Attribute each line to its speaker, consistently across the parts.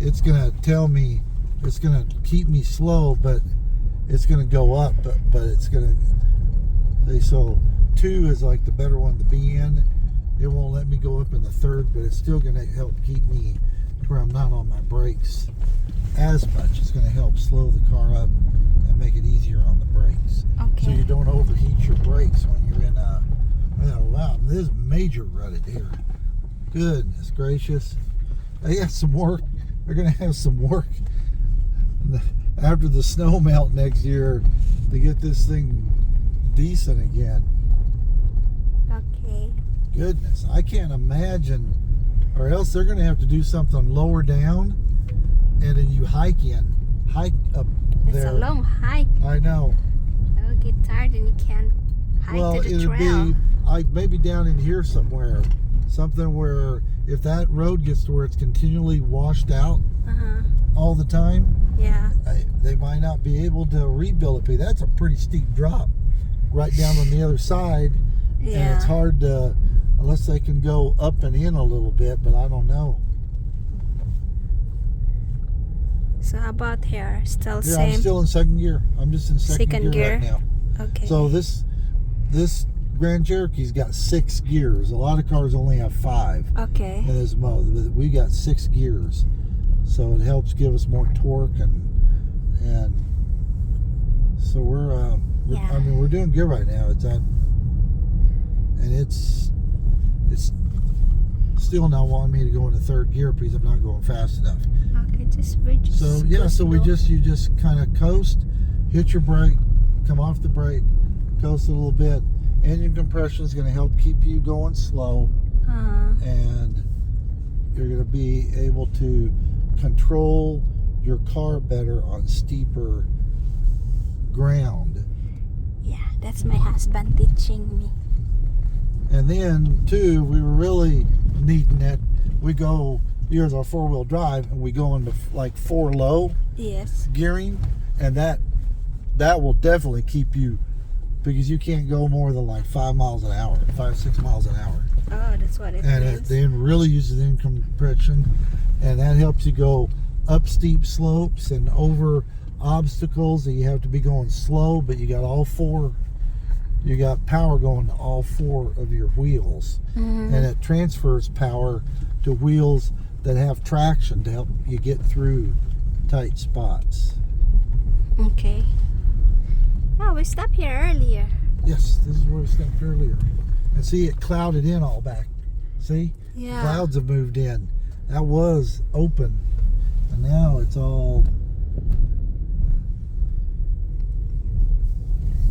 Speaker 1: it's gonna tell me, it's gonna keep me slow, but it's gonna go up, but it's gonna, so 2 is like the better one to be in. It won't let me go up in the 3rd, but it's still gonna help keep me to where I'm not on my brakes as much. It's gonna help slow the car up and make it easier on the brakes.
Speaker 2: Okay.
Speaker 1: So you don't overheat your brakes when you're in a, oh, wow, this is major rutted here. Goodness gracious. They got some work. They're going to have some work after the snow melt next year to get this thing decent again.
Speaker 2: Okay.
Speaker 1: Goodness, I can't imagine. Or else they're going to have to do something lower down, and then you hike up
Speaker 2: It's
Speaker 1: there.
Speaker 2: a long hike.
Speaker 1: I know.
Speaker 2: I will get tired and you can't hike to the
Speaker 1: it'll
Speaker 2: trail.
Speaker 1: be like maybe down in here somewhere. Something where if that road gets to where it's continually washed out all the time,
Speaker 2: Yeah.
Speaker 1: they might not be able to rebuild it. That's a pretty steep drop right down on the other side.
Speaker 2: Yeah.
Speaker 1: And it's hard to, unless they can go up and in a little bit, but I don't know.
Speaker 2: So how about here? Still
Speaker 1: Yeah,
Speaker 2: same?
Speaker 1: I'm still in 2nd gear. I'm just in second
Speaker 2: Second
Speaker 1: gear right
Speaker 2: gear?
Speaker 1: now.
Speaker 2: Okay.
Speaker 1: So this Grand Cherokee's got 6 gears. A lot of cars only have 5
Speaker 2: Okay.
Speaker 1: in this mode. We got 6 gears, so it helps give us more torque and so we're
Speaker 2: Yeah.
Speaker 1: I mean, we're doing good right now. It's still not wanting me to go into 3rd gear because I'm not going fast enough.
Speaker 2: Okay, we just
Speaker 1: So
Speaker 2: go
Speaker 1: yeah, so
Speaker 2: slow.
Speaker 1: you just kind of coast, hit your brake, come off the brake, coast a little bit. Engine compression is going to help keep you going slow, and you're going to be able to control your car better on steeper ground.
Speaker 2: Yeah, that's my husband teaching me.
Speaker 1: And then too, we were really needing it. We go, here's our 4-wheel drive, and we go into like 4 low
Speaker 2: Yes.
Speaker 1: gearing, and that will definitely keep you, because you can't go more than like 5 miles an hour, 5-6 miles an hour.
Speaker 2: Oh, that's what it
Speaker 1: And
Speaker 2: is.
Speaker 1: it then really uses engine compression, and that helps you go up steep slopes and over obstacles that you have to be going slow, but you got all 4, you got power going to all 4 of your wheels. And it transfers power to wheels that have traction to help you get through tight spots.
Speaker 2: Okay. Oh, we stopped here earlier.
Speaker 1: Yes, this is where we stopped earlier. And see, it clouded in all back. See?
Speaker 2: Yeah.
Speaker 1: Clouds have moved in. That was open, and now it's all.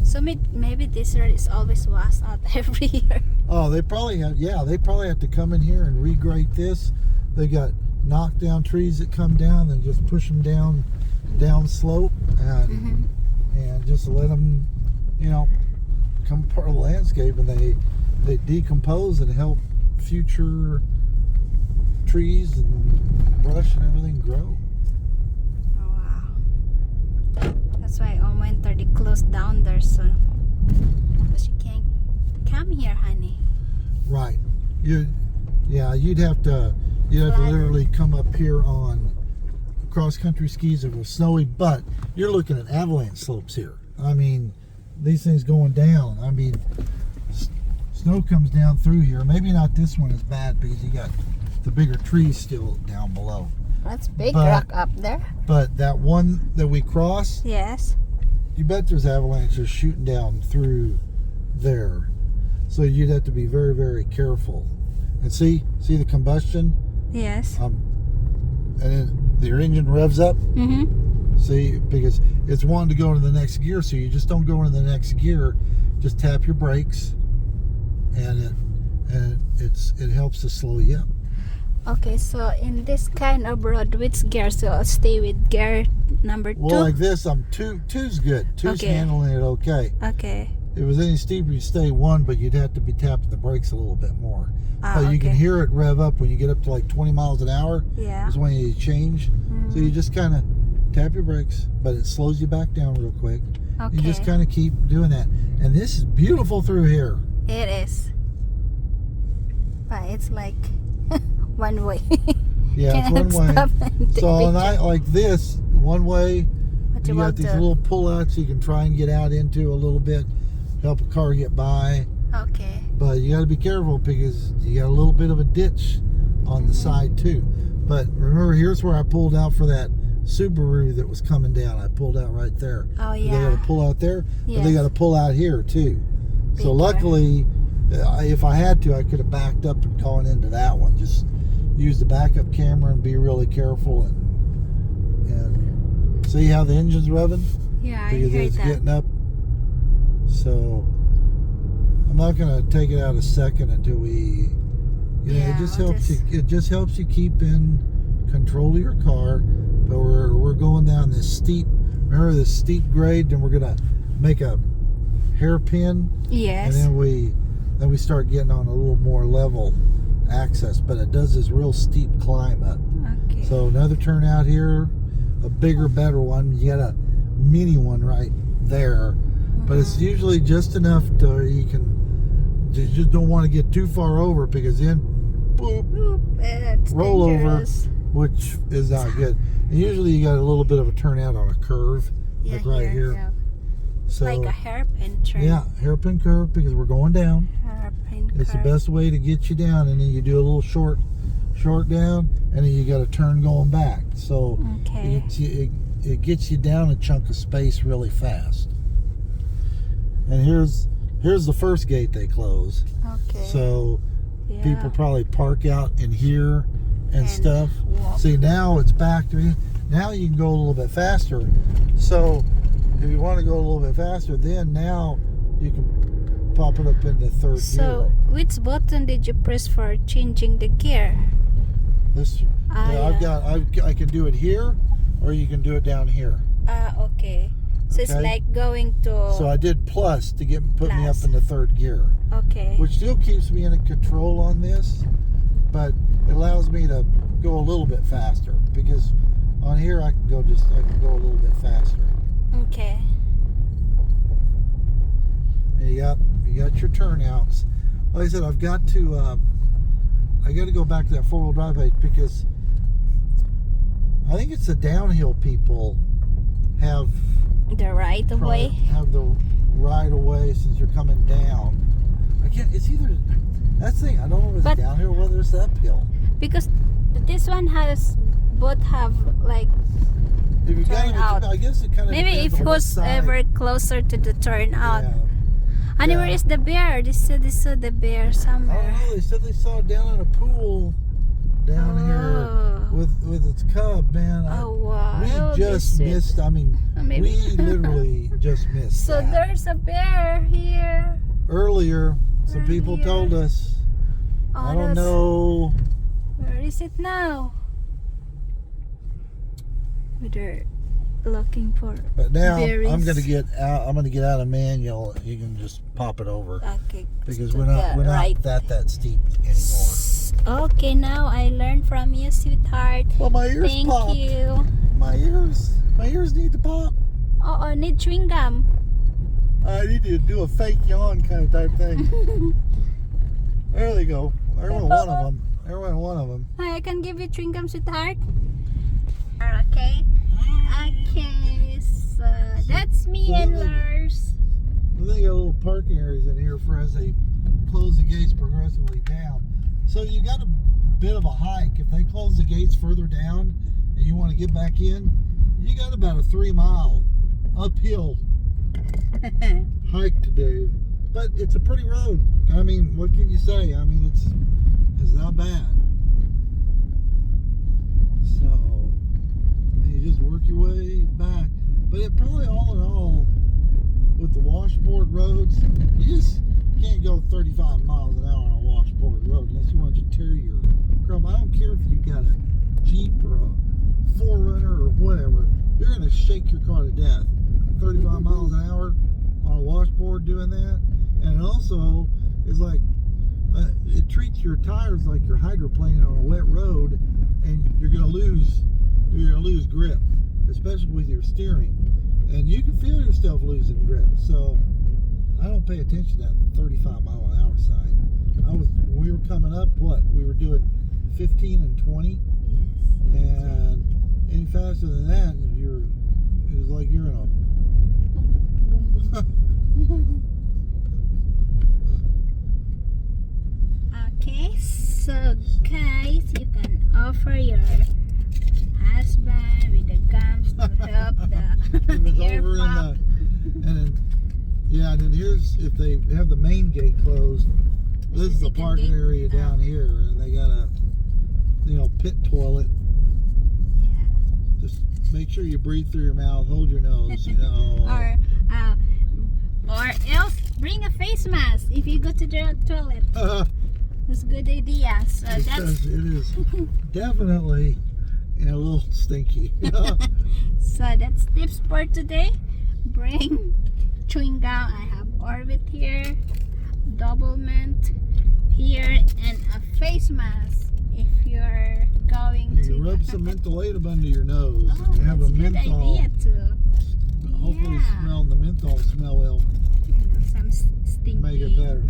Speaker 2: So maybe this road is always washed out every year.
Speaker 1: Oh, they probably have. Yeah, they probably have to come in here and regrate this. They got knocked down trees that come down and just push them down slope, and just let them, become part of the landscape, and they decompose and help future trees and brush and everything grow.
Speaker 2: Oh, wow. That's why on winter they close down there soon. Because you can't come here, honey.
Speaker 1: Right. You'd have to literally come up here on cross country skis if it was snowy, but you're looking at avalanche slopes here. I mean, these things going down. I mean, snow comes down through here. Maybe not this one is bad because you got the bigger trees still down below.
Speaker 2: That's big
Speaker 1: But-
Speaker 2: rock up there.
Speaker 1: But that one that we crossed,
Speaker 2: Yes.
Speaker 1: you bet there's avalanches shooting down through there. So you'd have to be very, very careful. And see the combustion?
Speaker 2: Yes.
Speaker 1: And then your engine revs up. See, because it's wanting to go into the next gear, so you just don't go into the next gear. Just tap your brakes, and it helps to slow you up.
Speaker 2: Okay, so in this kind of road, which gear? So I'll stay with gear number 2.
Speaker 1: Well, like this, two's good. Two's
Speaker 2: Okay.
Speaker 1: handling it okay.
Speaker 2: Okay.
Speaker 1: If it was any steeper, you'd stay 1, but you'd have to be tapping the brakes a little bit more.
Speaker 2: Ah,
Speaker 1: But you can
Speaker 2: okay.
Speaker 1: hear it rev up when you get up to like 20 miles an hour.
Speaker 2: Yeah.
Speaker 1: Is when you change. So you just kind of tap your brakes, but it slows you back down real quick.
Speaker 2: Okay.
Speaker 1: You just kind of keep doing that. And this is beautiful through here.
Speaker 2: It is. But it's like one way.
Speaker 1: Yeah, it's
Speaker 2: Can't
Speaker 1: one way.
Speaker 2: stop and take
Speaker 1: So on a
Speaker 2: picture.
Speaker 1: night like this, one way,
Speaker 2: What
Speaker 1: you got
Speaker 2: about
Speaker 1: these
Speaker 2: the-
Speaker 1: little pullouts you can try and get out into a little bit, help a car get by.
Speaker 2: Okay.
Speaker 1: But you got to be careful because you got a little bit of a ditch on the side too. But remember, here's where I pulled out for that Subaru that was coming down. I pulled out right there.
Speaker 2: Oh
Speaker 1: They
Speaker 2: yeah.
Speaker 1: got to pull out there, but they
Speaker 2: Yes.
Speaker 1: got to pull out here too.
Speaker 2: Be
Speaker 1: So luckily, if I had to, I could have backed up and gone into that one. Just use the backup camera and be really careful and see how the engine's revving.
Speaker 2: Yeah, I
Speaker 1: Because
Speaker 2: heard
Speaker 1: it's
Speaker 2: that.
Speaker 1: getting up. So I'm not gonna take it out a second until we,
Speaker 2: Yeah,
Speaker 1: it just
Speaker 2: I'll
Speaker 1: helps
Speaker 2: just-
Speaker 1: you. It just helps you keep in control of your car. But we're going down this steep. Remember this steep grade, and we're gonna make a hairpin,
Speaker 2: Yes.
Speaker 1: and then we start getting on a little more level access. But it does this real steep climb up.
Speaker 2: Okay.
Speaker 1: So another turnout here, a bigger, better one. You got a mini one right there, but it's usually just enough to you can just don't want to get too far over because then boop,
Speaker 2: Oop, it's
Speaker 1: roll over,
Speaker 2: dangerous.
Speaker 1: which is not good. And usually you got a little bit of a turnout on a curve,
Speaker 2: Yeah,
Speaker 1: like right here.
Speaker 2: Yeah.
Speaker 1: So
Speaker 2: Like a hairpin turn.
Speaker 1: yeah, hairpin curve because we're going down.
Speaker 2: Hairpin
Speaker 1: It's the
Speaker 2: curve.
Speaker 1: best way to get you down, and then you do a little short down, and then you got to turn going back. So
Speaker 2: Okay.
Speaker 1: it gets you down a chunk of space really fast. And here's the first gate they close.
Speaker 2: Okay.
Speaker 1: So
Speaker 2: yeah.
Speaker 1: people probably park out in here and stuff.
Speaker 2: walk.
Speaker 1: See, now it's back to me. Now you can go a little bit faster. So if you want to go a little bit faster, then now you can pop it up into third
Speaker 2: So,
Speaker 1: gear.
Speaker 2: which button did you press for changing the gear?
Speaker 1: This,
Speaker 2: Ah, yeah.
Speaker 1: I can do it here, or you can do it down here.
Speaker 2: Okay. So it's
Speaker 1: Okay.
Speaker 2: like going to.
Speaker 1: So I did plus to put me up
Speaker 2: Plus.
Speaker 1: into third gear,
Speaker 2: Okay.
Speaker 1: which still keeps me in control on this, but it allows me to go a little bit faster because on here I can go a little bit faster.
Speaker 2: Okay.
Speaker 1: And you got your turnouts. Like I said, I got to go back to that 4-wheel drive because I think it's the downhill people have
Speaker 2: The right of way.
Speaker 1: have the right of way since you're coming down. I can't. It's either that's the thing. I don't know if it's
Speaker 2: But-
Speaker 1: downhill or whether it's uphill.
Speaker 2: Because this one has both have like
Speaker 1: If you got
Speaker 2: Turn out.
Speaker 1: I guess it kind of
Speaker 2: maybe if who's ever closer to the turnout.
Speaker 1: Yeah.
Speaker 2: And
Speaker 1: Yeah.
Speaker 2: where is the bear? They said they saw the bear
Speaker 1: I don't
Speaker 2: somewhere.
Speaker 1: know. They said they saw it down in a pool down
Speaker 2: Oh.
Speaker 1: here with its cub. Man,
Speaker 2: Oh wow.
Speaker 1: we
Speaker 2: Oh,
Speaker 1: just
Speaker 2: this is-
Speaker 1: missed. I mean,
Speaker 2: Maybe.
Speaker 1: we literally just missed.
Speaker 2: So
Speaker 1: that.
Speaker 2: there's a bear here.
Speaker 1: Earlier, some people
Speaker 2: Earlier.
Speaker 1: told us.
Speaker 2: Oh,
Speaker 1: I don't
Speaker 2: that's-
Speaker 1: know.
Speaker 2: Where is it now? They're looking for.
Speaker 1: But now
Speaker 2: berries.
Speaker 1: I'm gonna get out. I'm gonna get out of manual. You can just pop it over
Speaker 2: Okay.
Speaker 1: because
Speaker 2: to
Speaker 1: we're not
Speaker 2: the right.
Speaker 1: that steep anymore.
Speaker 2: Okay, now I learned from you, sweetheart.
Speaker 1: Well, my ears
Speaker 2: Thank
Speaker 1: popped.
Speaker 2: you.
Speaker 1: My ears need to pop.
Speaker 2: Oh, need chewing gum.
Speaker 1: I need to do a fake yawn kind of type thing. There they go. There went one of them. There went one of them.
Speaker 2: Hi, I can give you chewing gum, sweetheart. Okay. Okay, so that's me
Speaker 1: So
Speaker 2: and
Speaker 1: then they-
Speaker 2: Lars.
Speaker 1: Well, they got little parking areas in here for as they close the gates progressively down. So you got a bit of a hike. If they close the gates further down and you want to get back in, you got about a 3-mile uphill hike to do. But it's a pretty road. I mean, what can you say? I mean, it's not bad. So you just work your way back. But it probably all in all, with the washboard roads, you just can't go 35 miles an hour on a washboard road unless you want to tear your crumb. I don't care if you got a Jeep or a 4Runner or whatever. You're going to shake your car to death. 35 miles an hour on a washboard doing that. And it also is like, it treats your tires like you're hydroplaning on a wet road, and you're going to lose grip, especially with your steering. And you can feel yourself losing grip. So I don't pay attention to that 35 mile an hour sign. When we were coming up, we were doing 15 and 20. And any faster than that, it was like you're in a.
Speaker 2: Okay, so guys, you can offer your husband with the gums to help
Speaker 1: It was
Speaker 2: the air
Speaker 1: over in
Speaker 2: pump.
Speaker 1: and then, yeah, and then here's if they have the main gate closed. This is the
Speaker 2: second
Speaker 1: parking
Speaker 2: gate?
Speaker 1: area down here, and they got a, pit toilet.
Speaker 2: Yeah.
Speaker 1: Just make sure you breathe through your mouth, hold your nose,
Speaker 2: Or else bring a face mask if you go to the toilet. That's a good idea. So that's
Speaker 1: Because it is definitely a little stinky.
Speaker 2: so that's tips for today. Bring chewing gum. I have Orbit here, double mint here, and a face mask if you're going
Speaker 1: You
Speaker 2: to
Speaker 1: can rub some mentholatum under your nose.
Speaker 2: Oh,
Speaker 1: and you have
Speaker 2: that's
Speaker 1: a
Speaker 2: a good
Speaker 1: menthol.
Speaker 2: idea too.
Speaker 1: Hopefully,
Speaker 2: Yeah.
Speaker 1: the menthol smell will
Speaker 2: Some stinky
Speaker 1: make it better.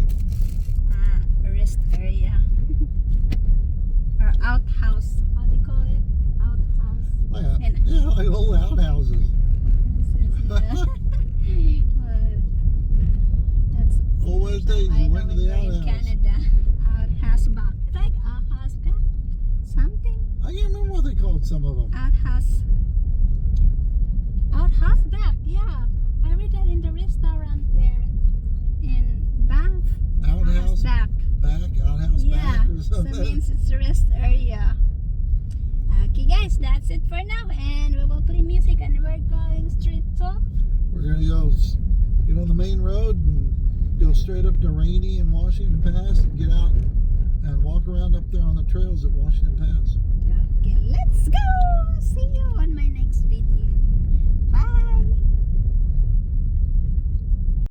Speaker 2: Rest area or outhouse. How do you call it? Outhouse.
Speaker 1: Yeah,
Speaker 2: And-
Speaker 1: like old outhouses.
Speaker 2: That's
Speaker 1: Old West days,
Speaker 2: I
Speaker 1: you
Speaker 2: know
Speaker 1: went to
Speaker 2: when
Speaker 1: the
Speaker 2: you're in
Speaker 1: outhouse.
Speaker 2: Canada. Outhouse back. It's like outhouse back. Something.
Speaker 1: I can't remember what they called some of them.
Speaker 2: Outhouse. Outhouse back. Yeah, I read that in the restaurant there in Banff.
Speaker 1: Outhouse
Speaker 2: back.
Speaker 1: outhouse
Speaker 2: Yeah,
Speaker 1: back or
Speaker 2: so
Speaker 1: something.
Speaker 2: means it's a rest area. Okay guys, that's it for now, and we will play music and we're going straight to
Speaker 1: We're gonna get on the main road and go straight up to Rainy and Washington Pass and get out and walk around up there on the trails at Washington Pass.
Speaker 2: okay, let's go. See